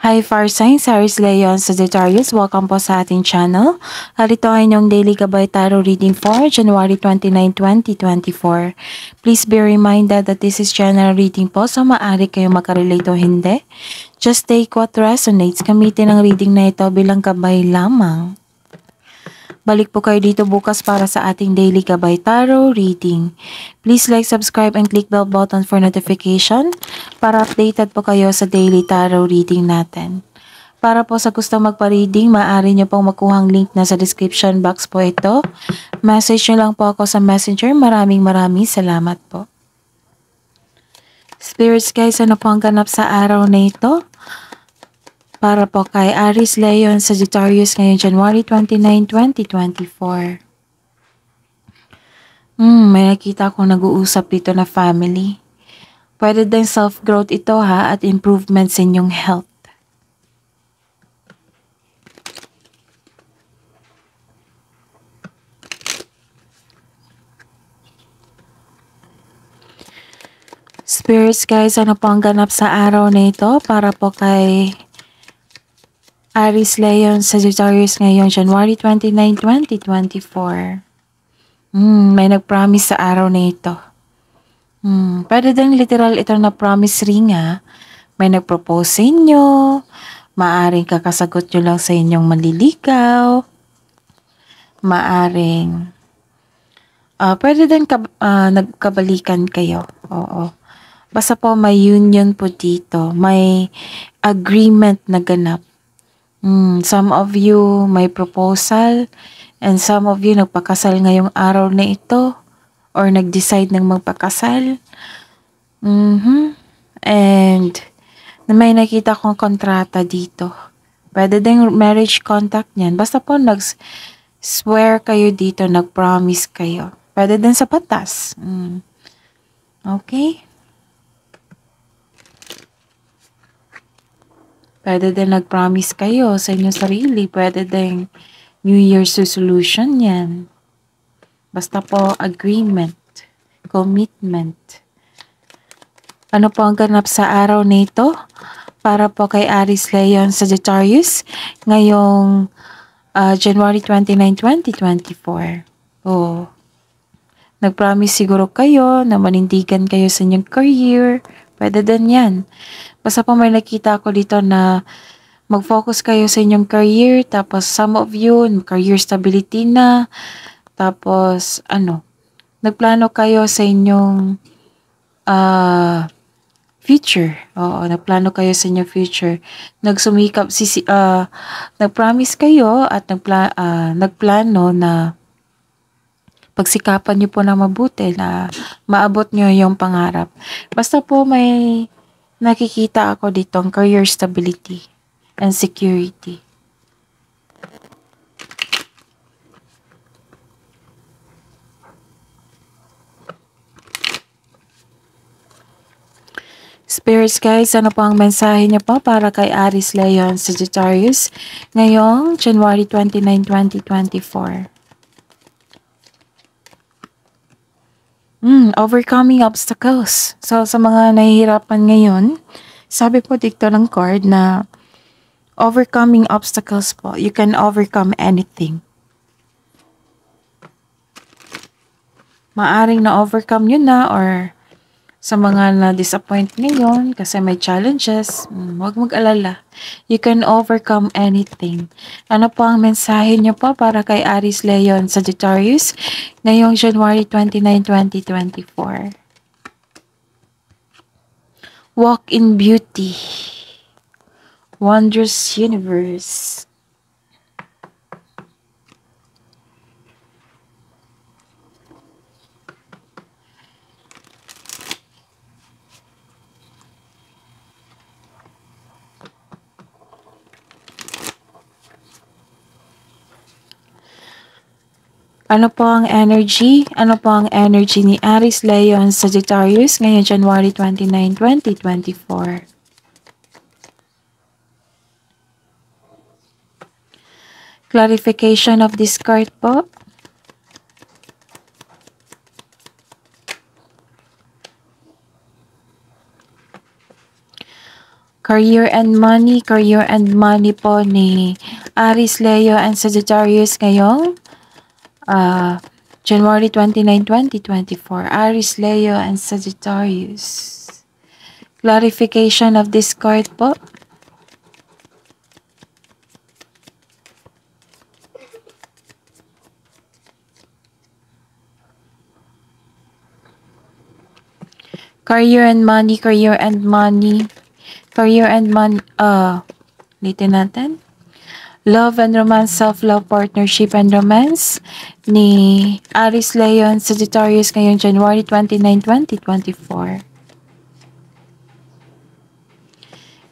Hi Fire Signs, Aries Leon Sagittarius. Welcome po sa ating channel. At ito ay inyong Daily Gabay Tarot Reading for January 29, 2024. Please be reminded that this is general reading po, so maaari kayong makarelate o hindi. Just take what resonates. Gamitin ang reading na ito bilang gabay lamang. Balik po kayo dito bukas para sa ating Daily Gabay Tarot Reading. Please like, subscribe, and click bell button for notification para updated po kayo sa Daily Tarot Reading natin. Para po sa gustong magpa-reading, maaari nyo pong makuhang link na sa description box po ito. Message nyo lang po ako sa messenger. Maraming salamat po. Spirits guys, ano po ang ganap sa araw na ito? Para po kay Aries Leon Sagittarius ngayong January 29, 2024. May nakita akong nag-uusap dito na family. Pwede din self-growth ito ha, at improvement sa inyong health. Spirits guys, ano po ang ganap sa araw na ito? Para po kay Aries Leon Sagittarius ngayong January 29, 2024. May nag-promise sa araw na ito. Pwede din literal ito na promise ring ha. May nag-propose sa inyo. Maaring kakasagot nyo lang sa inyong manliligaw. Maaring pwede din nagkabalikan kayo. Oo. Basta po may union po dito. May agreement na ganap. Some of you may proposal and some of you nagpakasal ngayong araw na ito or nag-decide ng magpakasal. And may nakita kong kontrata dito. Pwede din marriage contract niyan. Basta po nag-swear kayo dito, nag-promise kayo. Pwede din sa batas. Okay? Pwede din nag-promise kayo sa inyong sarili. Pwede din New Year's resolution yan. Basta po agreement, commitment. Ano po ang ganap sa araw na ito? Para po kay Aries Leon Sagittarius ngayong January 29, 2024. Nag-promise siguro kayo na manindigan kayo sa inyong career. Pwede din yan. Basta po may nakita ako dito na mag-focus kayo sa inyong career. Tapos some of you, career stability na. Tapos nagplano kayo sa inyong future. Oo, nagplano kayo sa inyong future. Nagsumikap, nag-promise kayo at nagplano na pagsikapan niyo po na mabuti na maabot niyo yung pangarap. Basta po may nakikita ako dito ang career stability and security. Spirits guys, ano po ang mensahe niyo po para kay Aries Leon Sagittarius ngayong January 29, 2024? Overcoming obstacles. So, sa mga nahihirapan ngayon, sabi po dito ng card na overcoming obstacles po. You can overcome anything. Maaring na-overcome nyo na or sa mga na-disappoint ngayon kasi may challenges, huwag mag-alala. You can overcome anything. Ano po ang mensahe niyo po para kay Aries Leon Sagittarius ngayong January 29, 2024? Walk in beauty. Wondrous universe. Ano po ang energy? Ano po ang energy ni Aries Leon Sagittarius ngayong January 29, 2024? Clarification of this card po. Career and money po ni Aries, Leo, and Sagittarius ngayong January 29, 2024. Aries, Leo, and Sagittarius. Clarification of this card po. Career and money. Ulitin natin. Love and romance, self-love, partnership and romance ni Aries, Leo, and Sagittarius ngayong January 29, 2024.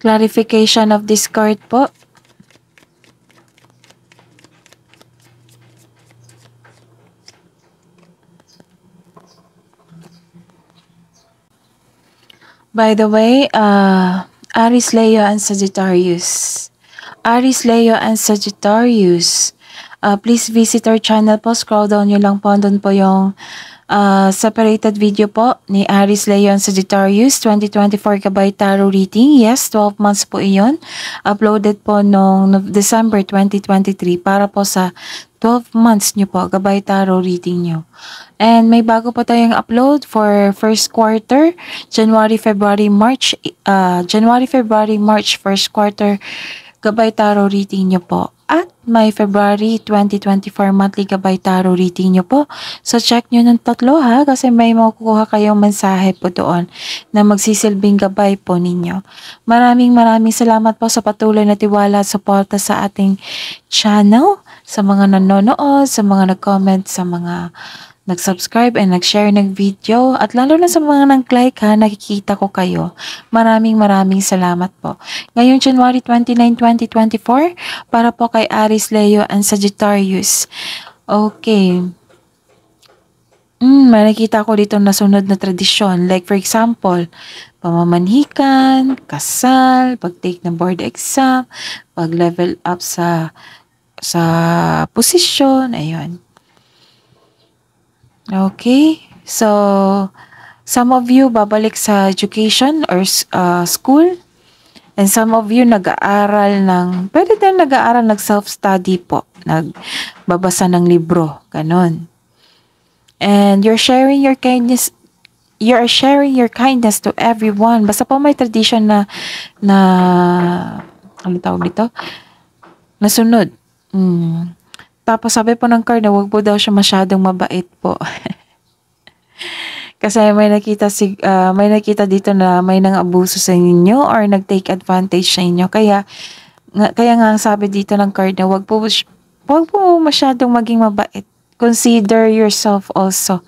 Clarification of this card po. By the way, Aries, Leo, and Sagittarius. Aries, Leo, and Sagittarius. Please visit our channel po. Scroll down nyo lang po. Doon po yung separated video po ni Aries, Leo, and Sagittarius 2024 Gabay Tarot Reading. Yes, 12 months po iyon. Uploaded po noong December 2023 para po sa 12 months nyo po, Gabay Tarot Reading nyo. And may bago pa tayong upload for first quarter, January, February, March, first quarter, Gabay Tarot Reading nyo po. At may February 2024 monthly Gabay Tarot Reading nyo po. So check nyo ng tatlo ha, kasi may makukuha kayong mensahe po doon na magsisilbing gabay po ninyo. Maraming salamat po sa patuloy na tiwala at suporta sa ating channel, sa mga nanonood, sa mga nag-comment, sa mga nag-subscribe and nag-share ng video, at lalo na sa mga nag-like ha, nakikita ko kayo. Maraming salamat po. Ngayong January 29, 2024, para po kay Aries, Leo, and Sagittarius. Okay. May nakita ko dito na sunod na tradisyon. Like for example, pamamanhikan, kasal, pag-take ng board exam, pag-level up sa posisyon, ayun. Okay, so some of you babalik sa education or school, and some of you nag-aaral pwede din nag-aaral, self-study po, nagbabasa ng libro, ganon. And you're sharing your kindness to everyone. Basta po may tradition na ano tawag dito? Nasunod. Tapos sabi po ng card na wag po daw siya masyadong mabait po. Kasi may nakita dito na may nang-abuso sa inyo or nag-take advantage sa inyo. Kaya nga sabi dito ng card na wag po masyadong maging mabait. Consider yourself also.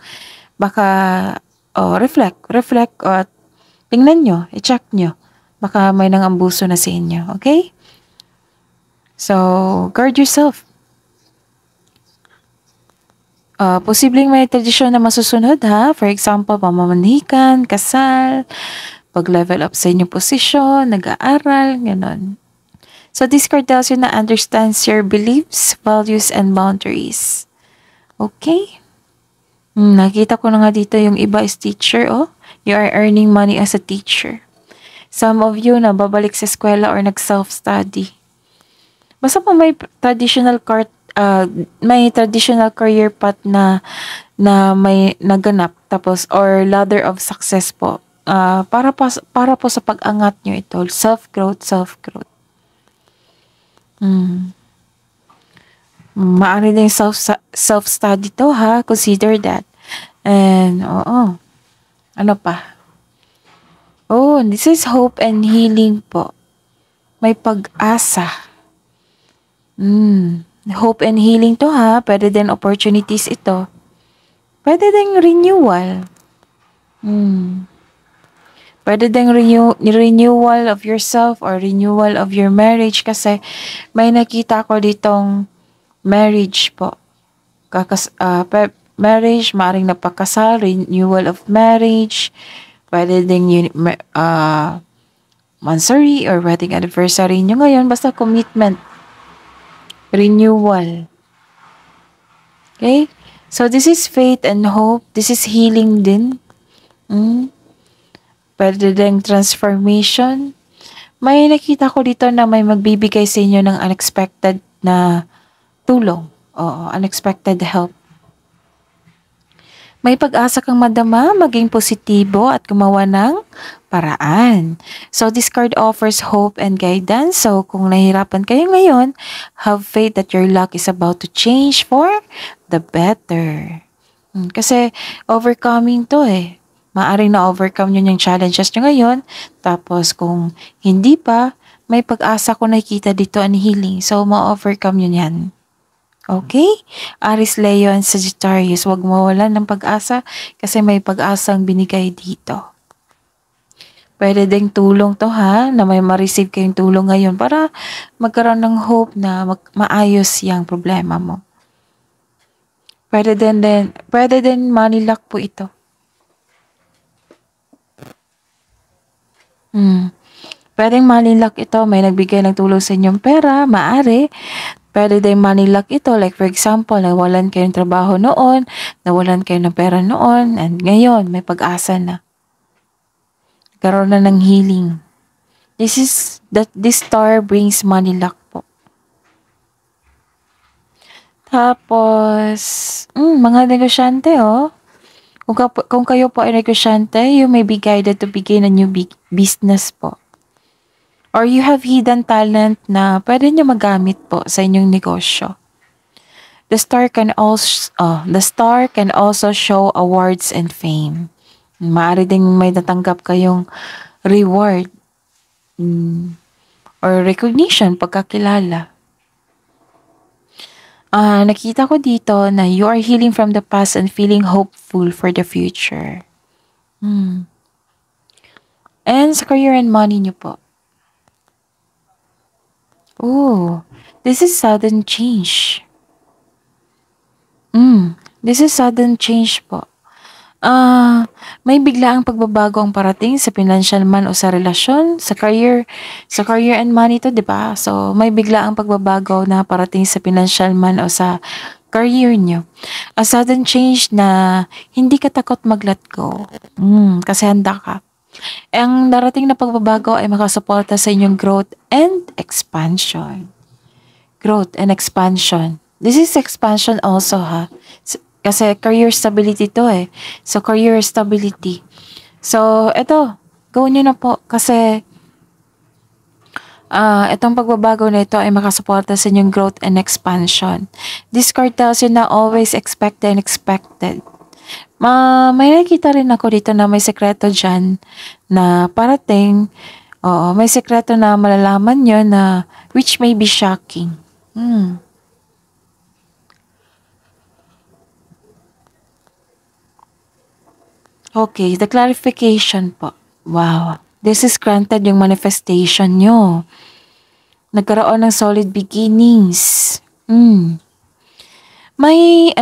Baka reflect at tingnan nyo, i-check nyo. Baka may nang-abuso na sa inyo. Okay? So, guard yourself. Posibleng may tradisyon na masusunod ha. For example, pamamanhikan, kasal, pag-level up sa inyong posisyon, nag-aaral, gano'n. So this card tells you na understands your beliefs, values, and boundaries. Okay? Nakita ko na nga dito yung iba is teacher, oh. You are earning money as a teacher. Some of you na babalik sa eskwela or nag-self-study. Basta po may traditional career path na may naganap, tapos or ladder of success po, para po sa pag-angat nyo ito, self-growth. Maaari din self-study to ha, consider that. And ano pa, this is hope and healing po, may pag-asa. Hope and healing to ha. Pwede din opportunities ito. Pwede din renewal. Pwede din renewal of yourself or renewal of your marriage, kasi may nakita ko ditong marriage po. Marriage, maaaring napakasal, renewal of marriage. Pwede din mansary or wedding anniversary nyo ngayon. Basta commitment. Renewal. Okay? So, this is faith and hope. This is healing din. Pwede din transformation. May nakita ko dito na may magbibigay sa inyo ng unexpected na tulong. Oo, unexpected help. May pag-asa kang madama, maging positibo at gumawa ng paraan. So this card offers hope and guidance. So kung nahihirapan kayo ngayon, have faith that your luck is about to change for the better. Kasi overcoming to eh. Maaring na-overcome nyo yung challenges nyo ngayon. Tapos kung hindi pa, may pag-asa ko nakikita dito ang healing. So ma-overcome nyo yan. Okay? Aries, Leo, and Sagittarius, huwag mawalan ng pag-asa kasi may pag-asang binigay dito. Pwede ding tulong to ha, na may ma-receive kayong tulong ngayon para magkaroon ng hope na maayos yung problema mo. Pwede din money luck po ito. Pwedeng money luck ito, may nagbigay ng tulong sa inyong pera, maaari. Pwede din money luck ito, like for example, nawalan kayo ng trabaho noon, nawalan kayo ng pera noon, and ngayon, may pag-asa na. Karoon na ng healing. This star brings money luck po. Tapos, mga negosyante oh. Kung kayo po ay negosyante, you may be guided to begin a new business po. Or you have hidden talent na pwede nyo magamit po sa inyong negosyo. The star can also show awards and fame. Maaari ding may natanggap kayong reward or recognition, pagkakilala. Nakita ko dito na you are healing from the past and feeling hopeful for the future. And sa career and money nyo po. This is sudden change. This is sudden change po. May biglaang pagbabago ang parating sa financial man o sa relasyon, sa career and money to, 'di ba? So, may biglaang pagbabago na parating sa financial man o sa career nyo. A sudden change na hindi ka takot mag-let go. Kasi handa ka. Ang darating na pagbabago ay makasuporta sa inyong growth and expansion. Growth and expansion. This is expansion also ha. Kasi career stability to eh. So career stability. So eto, go nyo na po kasi itong pagbabago na ito ay makasuporta sa inyong growth and expansion. This card tells you na always expect the unexpected. May nakikita rin ako dito na may sekreto dyan na parating. May sekreto na malalaman nyo na which may be shocking. Okay, the clarification po. Wow. This is granted yung manifestation nyo. Nagkaroon ng solid beginnings. May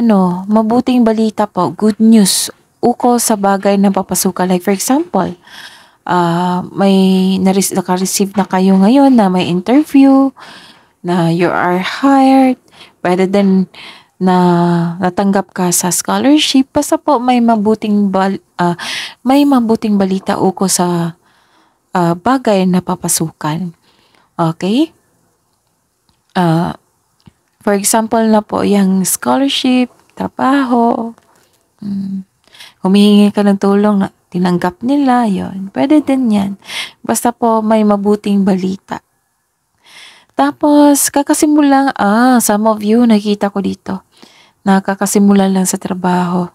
mabuting balita po, good news, ukol sa bagay na papasukan. Like for example, may naka-receive na kayo ngayon na may interview, na you are hired, pwede din na natanggap ka sa scholarship. Basta po may mabuting balita ukol sa bagay na papasukan. Okay? For example na po, yung scholarship, trabaho, humihingi ka ng tulong na tinanggap nila, yon. Pwede din yan. Basta po may mabuting balita. Tapos, kakasimulang, some of you, nakita ko dito, nakakasimula lang sa trabaho.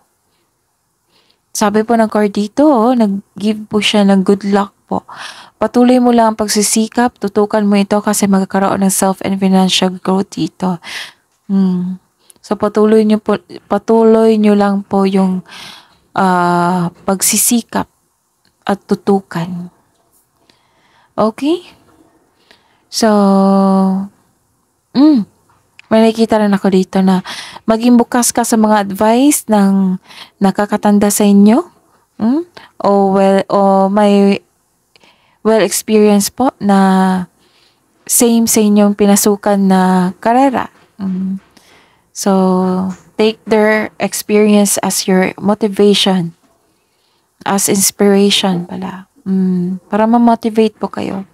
Sabi po ng card dito, nag-give po siya ng good luck po. Patuloy mo lang ang pagsisikap, tutukan mo ito kasi magkakaroon ng self and financial growth dito. So patuloy nyo lang po yung pagsisikap at tutukan. Okay? So, may nakikita rin ako dito na maging bukas ka sa mga advice ng nakakatanda sa inyo. O may well experience po na same sa inyong pinasukan na karera. So, take their experience as your motivation, as inspiration pala. Para ma-motivate po kayo.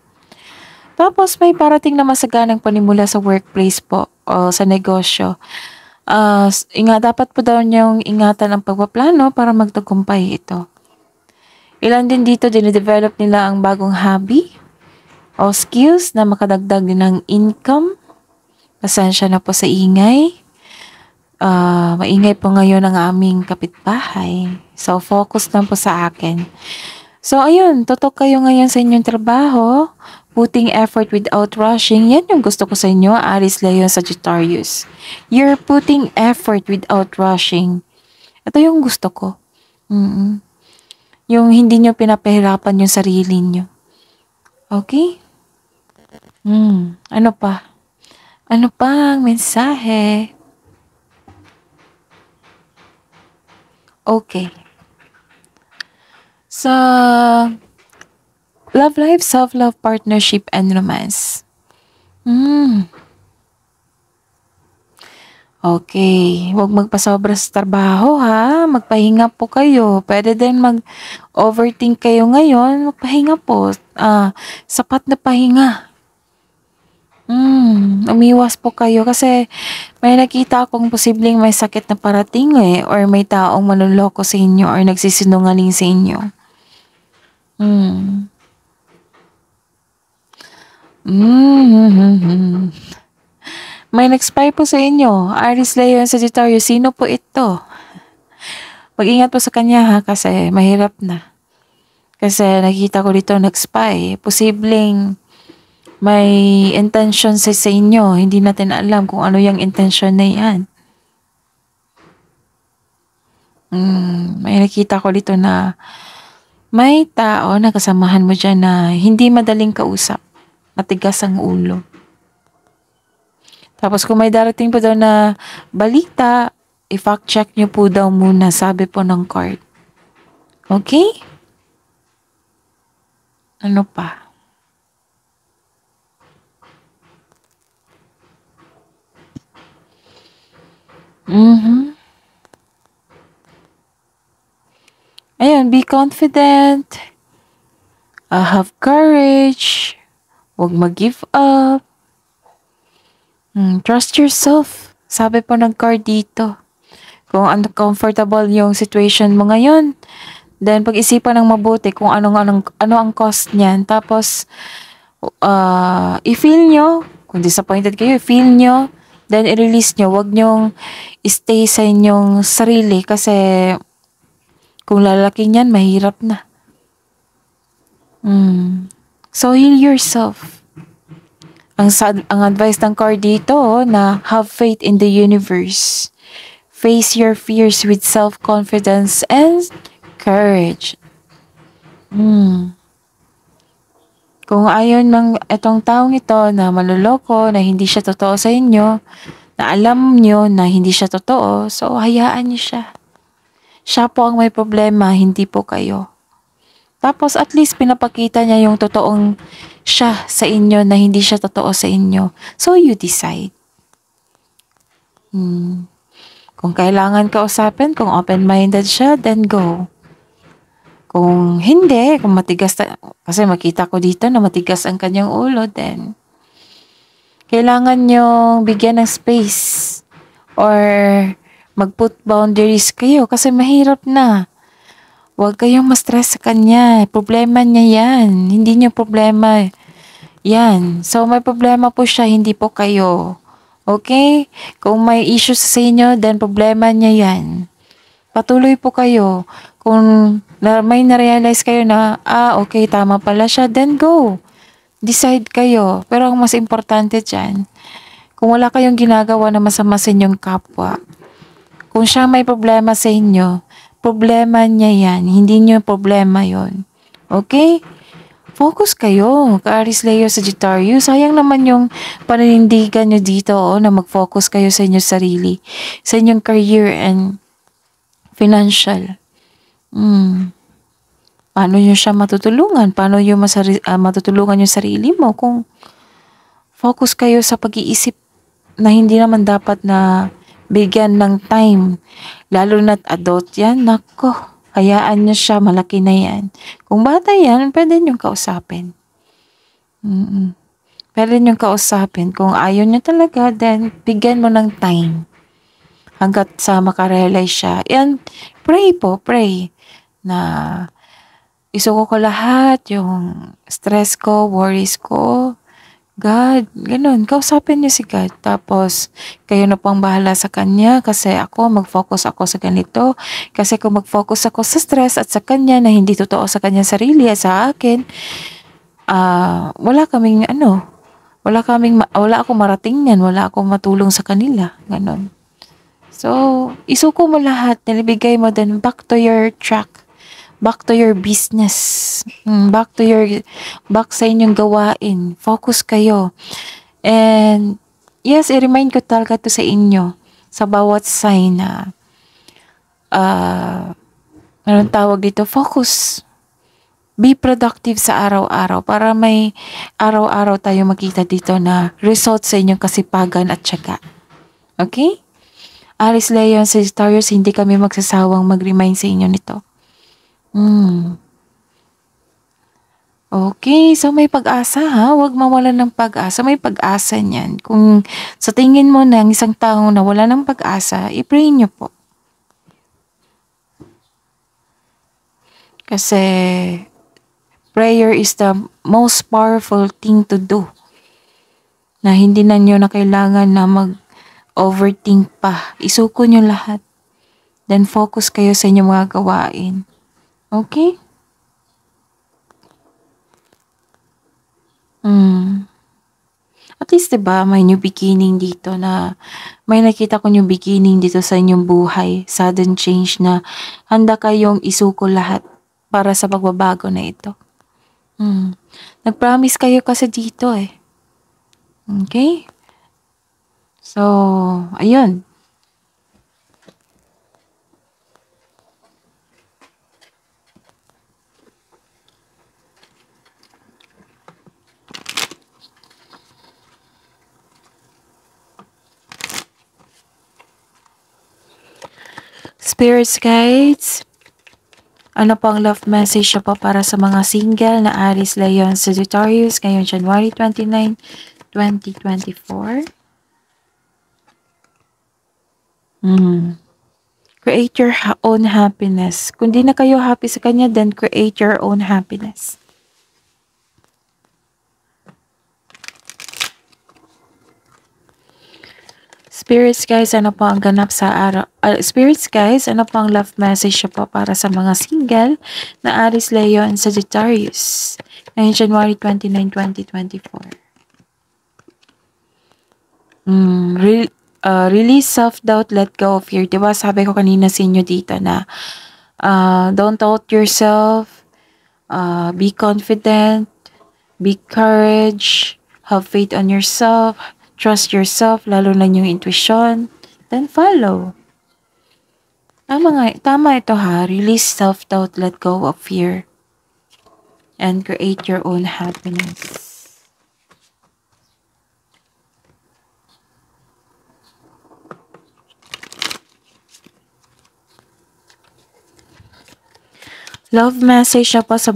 Tapos may parating na masaganang panimula sa workplace po o sa negosyo. Dapat po daw niyong ingatan ang pagpaplano para magtagumpay ito. Ilan din dito dinidevelop nila ang bagong hobby o skills na makadagdag din ng income. Pasensya na po sa ingay. Maingay po ngayon ang aming kapitbahay. So, focus lang po sa akin. So, ayun, tutok kayo ngayon sa inyong trabaho. Putting effort without rushing. Yan yung gusto ko sa inyo, Aries, Leo, Sagittarius. You're putting effort without rushing. Ito yung gusto ko. Yung hindi nyo pinapahirapan yung sarili nyo. Okay? Ano pa? Ano pa ang mensahe? Okay. Sa love life, self-love, partnership, and romance. Okay. Huwag magpasobra sa trabaho ha. Magpahinga po kayo. Pwede din mag-overthink kayo ngayon. Magpahinga po. Sapat na pahinga. Umiwas po kayo kasi may nakita akong posibleng may sakit na parating or may taong manloloko sa inyo or nagsisinungaling sa inyo. May nag-spy po sa inyo. Aries, Leo, and Sagittarius. Sino po ito? Mag-ingat po sa kanya ha kasi mahirap na. Kasi nakita ko dito nag-spy. Posibleng may intention sa inyo. Hindi natin alam kung ano yung intention na yan. May nakita ko dito na may tao na kasamahan mo dyan na hindi madaling kausap. Matigas ang ulo. Tapos kung may darating po daw na balita, i-fact check nyo po daw muna, sabi po ng card. Okay? Ano pa? Ayun, be confident. Have courage. Huwag mag-give up. Trust yourself. Sabi po ng card dito. Kung uncomfortable yung situation mo ngayon, then pag-isipan ng mabuti kung ano ang cost niyan. Tapos, i-feel nyo, kung disappointed kayo, i-feel nyo, then i-release nyo. Huwag nyong stay sa inyong sarili kasi kung lalaki niyan, mahirap na. So, heal yourself. Ang advice ng card dito na have faith in the universe. Face your fears with self-confidence and courage. Kung ayon ng itong taong ito na maluloko, na hindi siya totoo sa inyo, na alam nyo na hindi siya totoo, so hayaan niyo siya. Siya po ang may problema, hindi po kayo. Tapos at least pinapakita niya yung totoong siya sa inyo na hindi siya totoo sa inyo. So you decide. Kung kailangan kausapin, kung open-minded siya, then go. Kung hindi, kung matigas, kasi makita ko dito na matigas ang kanyang ulo, then kailangan nyo bigyan ng space or mag-put boundaries kayo kasi mahirap na. Huwag kayong ma-stress sa kanya. Problema niya yan. Hindi niyo problema yan. So, may problema po siya, hindi po kayo. Okay? Kung may issues sa inyo, then problema niya yan. Patuloy po kayo. Kung may na-realize kayo na, okay, tama pala siya, then go. Decide kayo. Pero ang mas importante dyan, kung wala kayong ginagawa na masama sa inyong kapwa, kung siya may problema sa inyo, problema niya yan. Hindi niyo problema yon. Okay? Focus kayo. Aries, Leo, Sagittarius. Sayang naman yung paninindigan nyo dito na mag-focus kayo sa inyong sarili. Sa inyong career and financial. Paano nyo siya matutulungan? Paano nyo matutulungan yung sarili mo kung focus kayo sa pag-iisip na hindi naman dapat na bigyan ng time. Lalo na't adult yan, nako, hayaan nyo siya, malaki na yan. Kung bata yan, pwede nyo kausapin. Pwede niyong kausapin. Kung ayaw niyo talaga, then bigyan mo ng time hanggat sa makarealize siya. And pray po, pray na isuko ko lahat, yung stress ko, worries ko. God, ganun. Kausapin niyo si God. Tapos, kayo na pang bahala sa kanya kasi ako, mag-focus ako sa ganito. Kasi kung mag-focus ako sa stress at sa kanya na hindi totoo sa kanya sarili at sa akin, wala kaming wala akong marating yan, wala akong matulong sa kanila. Ganon. So, isuko mo lahat, nilibigay mo then back to your track, back to your business, back sa inyong gawain. Focus kayo. And, yes, i-remind ko talaga to sa inyo, sa bawat sign na, anong tawag dito, focus. Be productive sa araw-araw para may araw-araw tayo makita dito na result sa inyong kasipagan at tiyaga. Okay? Aris Leon, Sagittarius, hindi kami magsasawang mag-remind sa inyo nito. Okay, so may pag-asa ha. Huwag mawalan ng pag-asa. May pag-asa niyan. Kung sa tingin mo ng isang tao na wala ng pag-asa, i-pray niyo po. Kasi prayer is the most powerful thing to do. Na hindi na nyo na kailangan na mag-overthink pa. Isuko nyo lahat. Then focus kayo sa inyong mga gawain. Okay? At least, diba, may new beginning dito na may nakita ko new beginning dito sa inyong buhay. Sudden change na handa kayong isuko lahat para sa pagbabago na ito. Nag-promise kayo kasi dito eh. Okay? So, ayun. Spirits guides, ano pang love message siya pa para sa mga single na Aries, Leon, Sagittarius ngayong January 29, 2024? Create your own happiness. Kung di na kayo happy sa kanya, then create your own happiness. Spirits guys, ano po ang ganap sa araw? Spirits guys, ano po ang love message siya po para sa mga single na Aries, Leo, and Sagittarius ngayong January 29, 2024? Release self-doubt, let go of fear. Diba sabi ko kanina sa inyo dito na don't doubt yourself, be confident, be courage, have faith on yourself, trust yourself, lalo na yung intuition, then follow. Tama ito ha, release self-doubt, let go of fear, and create your own happiness. Love message siya pa sa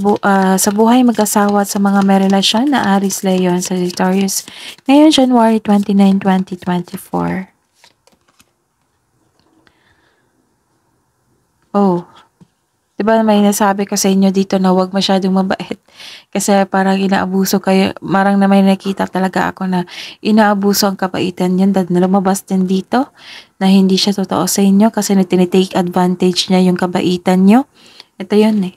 buhay mag-asawa at sa mga may relasyon na Aries, Leo, and Sagittarius ngayon January 29, 2024. Oh, diba may nasabi ko sa inyo dito na huwag masyadong mabait kasi parang inaabuso kayo, marang na may nakita talaga ako na inaabuso ang kabaitan niyan dahil lumabas din dito na hindi siya totoo sa inyo kasi tinitake advantage niya yung kabaitan niyo. Ito yun eh.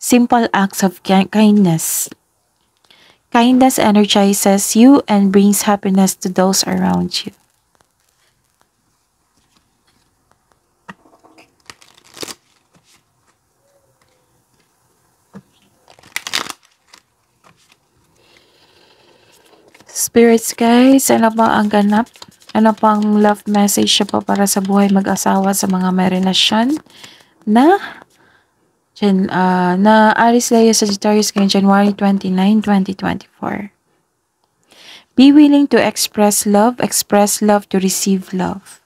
Simple acts of kindness. Kindness energizes you and brings happiness to those around you. Spirits guys, ano ba ang ganap? Ano pang love message siya pa para sa buhay mag-asawa sa mga may relasyon na Aries, Leo, Sagittarius ngayong January 29, 2024. Be willing to express love to receive love.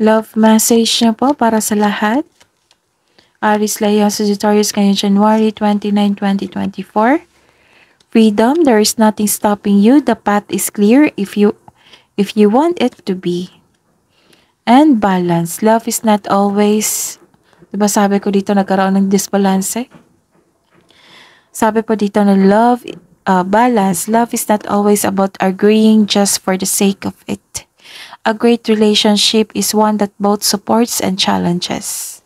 Love message niyo po para sa lahat. Aries, Leo, Sagittarius ngayong January 29, 2024. Freedom, there is nothing stopping you. The path is clear if you want it to be. And balance. Love is not always, diba sabi ko dito nagkaroon ng disbalance? Sabi po dito na balance. Love is not always about agreeing just for the sake of it. A great relationship is one that both supports and challenges.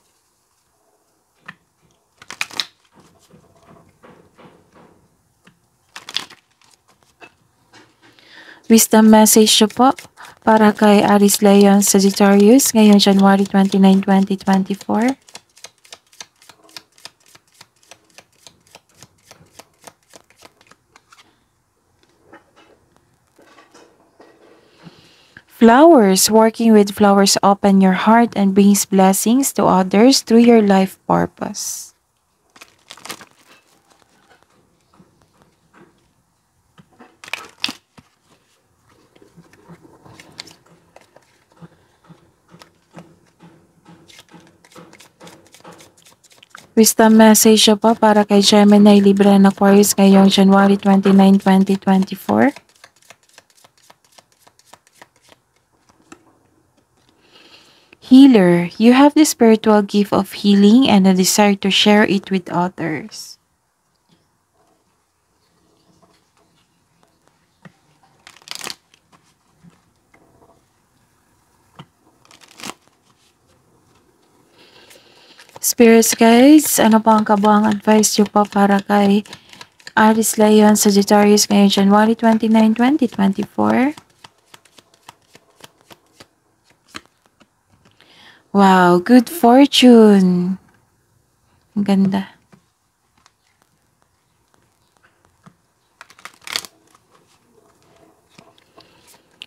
Wisdom message nyo po para kay Aries, Leo, Sagittarius ngayong January 29, 2024. Flowers. Working with flowers open your heart and brings blessings to others through your life purpose. Wisdom message po para kay Gemini, Libra, and Aquarius ngayong January 29, 2024. Healer, you have the spiritual gift of healing and a desire to share it with others. Spirits guys, ano pa ang kabuang advice nyo pa para kay Aries, Leo, Sagittarius ngayong January 29, 2024? Wow, good fortune. Ang ganda.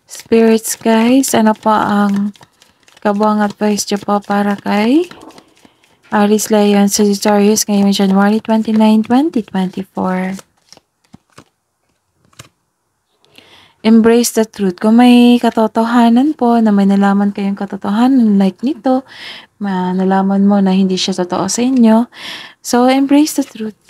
Spirits guys, ano pa ang kabuang advice nyo pa para kay Aries, Leo, Sagittarius ngayong January 29, 2024? Embrace the truth. Kung may katotohanan po na may nalaman kayong katotohanan like nito, nalaman mo na hindi siya totoo sa inyo, so embrace the truth.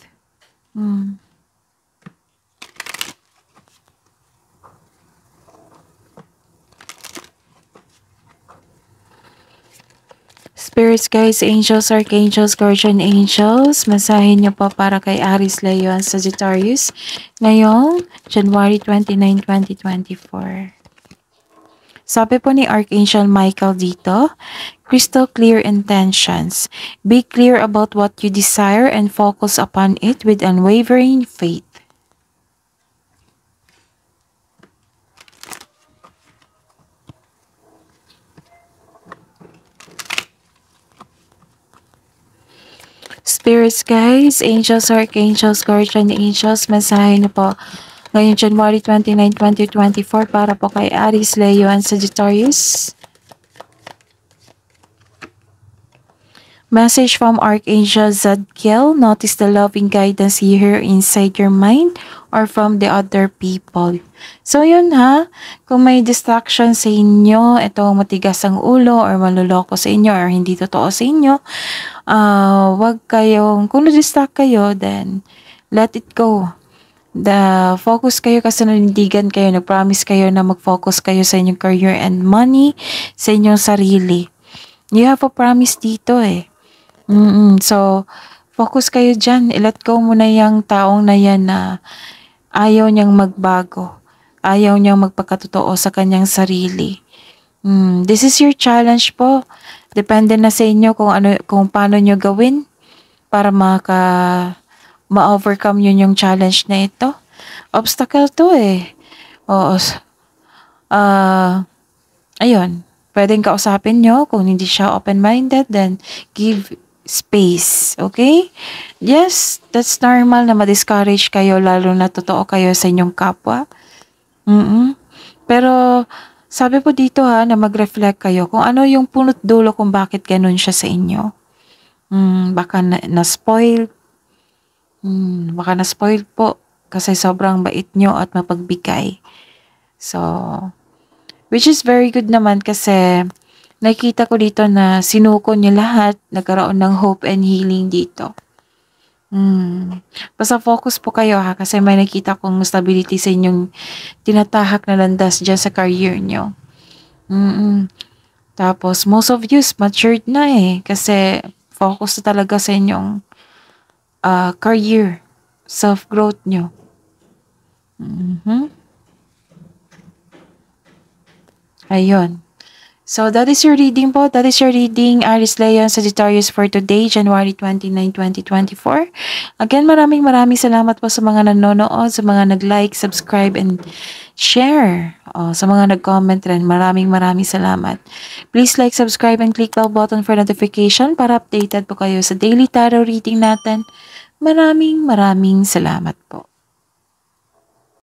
Spirits guys, angels, archangels, guardian angels, masahin niyo po para kay Aries, Leo, and Sagittarius ngayong January 29, 2024. Sabi po ni Archangel Michael dito, crystal clear intentions. Be clear about what you desire and focus upon it with unwavering faith. Spirits guys, angels, archangels, guardian angels, masahin niyo po ngayong January 29, 2024 para po kay Aries, Leo, and Sagittarius. Message from Archangel Zadkiel. Notice the loving guidance you hear inside your mind or from the other people. So yun ha, kung may distraction sa inyo, ito matigas ang ulo or maluloko sa inyo or hindi totoo sa inyo, wag kayong, kung na-distract kayo, then let it go. Focus kayo kasi nanindigan kayo, nag-promise kayo na mag-focus kayo sa inyong career and money, sa inyong sarili. You have a promise dito eh. So, focus kayo dyan. I-let go mo na yung taong na yan na ayaw niyang magbago. Ayaw niyang magpakatotoo sa kanyang sarili. This is your challenge po. Depende na sa inyo kung paano nyo gawin para ma-overcome yun yung challenge na ito. Obstacle to eh. Oo. Ayun. Pwedeng kausapin nyo. Kung hindi siya open-minded, then give space. Okay? Yes, that's normal na ma-discourage kayo, lalo na totoo kayo sa inyong kapwa. Pero, sabi po dito na mag-reflect kayo kung ano yung punot dulo kung bakit ganun siya sa inyo. Baka na-spoil. Baka na-spoil po kasi sobrang bait nyo at mapagbigay. So, which is very good naman kasi nakikita ko dito na sinuko niyo lahat, nagkaroon ng hope and healing dito. Basta focus po kayo ha, kasi may nakita kong stability sa inyong tinatahak na landas dyan sa career nyo. Tapos, most of you matured na kasi focus na talaga sa inyong career, self-growth nyo. Ayun. So, that is your reading po. That is your reading, Aries, Leo, Sagittarius for today, January 29, 2024. Again, maraming salamat po sa mga nanonood, sa mga nag-like, subscribe, and share. Sa mga nag-comment rin, maraming salamat. Please like, subscribe, and click bell button for notification para updated po kayo sa daily tarot reading natin. Maraming salamat po.